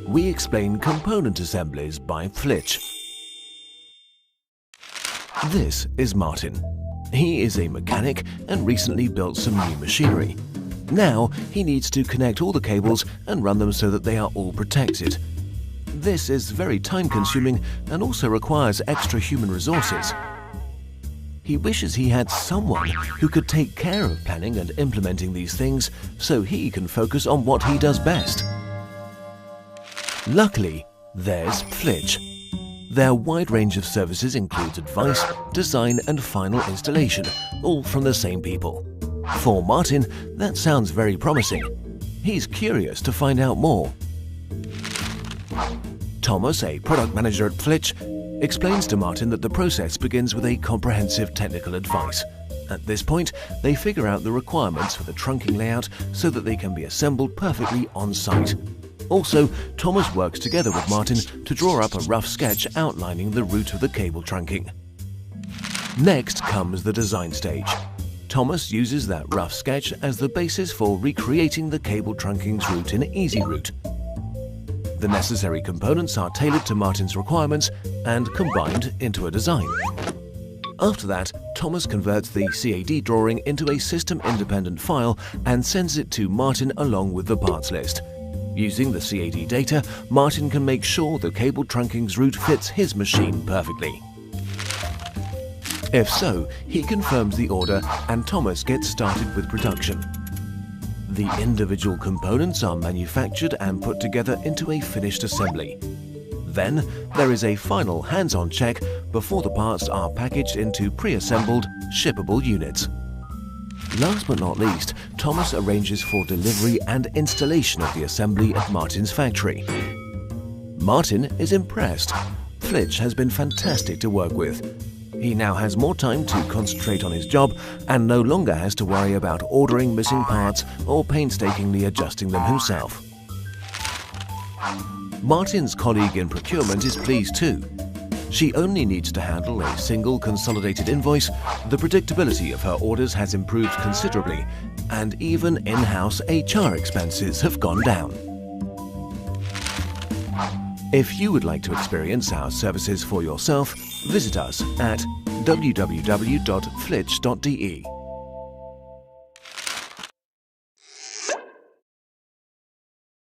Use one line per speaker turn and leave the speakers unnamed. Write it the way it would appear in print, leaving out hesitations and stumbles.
we explain component assemblies by PFLITSCH. This is Martin. He is a mechanic and recently built some new machinery. Now he needs to connect all the cables and run them so that they are all protected. This is very time-consuming and also requires extra human resources. He wishes he had someone who could take care of planning and implementing these things so he can focus on what he does best. Luckily, there's PFLITSCH. Their wide range of services includes advice, design and final installation, all from the same people. For Martin, that sounds very promising. He's curious to find out more. Thomas, a product manager at PFLITSCH, explains to Martin that the process begins with a comprehensive technical advice. At this point, they figure out the requirements for the trunking layout so that they can be assembled perfectly on site. Also, Thomas works together with Martin to draw up a rough sketch outlining the route of the cable trunking. Next comes the design stage. Thomas uses that rough sketch as the basis for recreating the cable trunking's route in EasyRoute. The necessary components are tailored to Martin's requirements and combined into a design. After that, Thomas converts the CAD drawing into a system-independent file and sends it to Martin along with the parts list. Using the CAD data, Martin can make sure the cable trunking's route fits his machine perfectly. If so, he confirms the order and Thomas gets started with production. The individual components are manufactured and put together into a finished assembly. Then, there is a final hands-on check before the parts are packaged into pre-assembled, shippable units. Last but not least, Thomas arranges for delivery and installation of the assembly at Martin's factory. Martin is impressed. PFLITSCH has been fantastic to work with. He now has more time to concentrate on his job and no longer has to worry about ordering missing parts or painstakingly adjusting them himself. Martin's colleague in procurement is pleased too. She only needs to handle a single consolidated invoice, the predictability of her orders has improved considerably, and even in-house HR expenses have gone down. If you would like to experience our services for yourself, visit us at www.flitsch.de.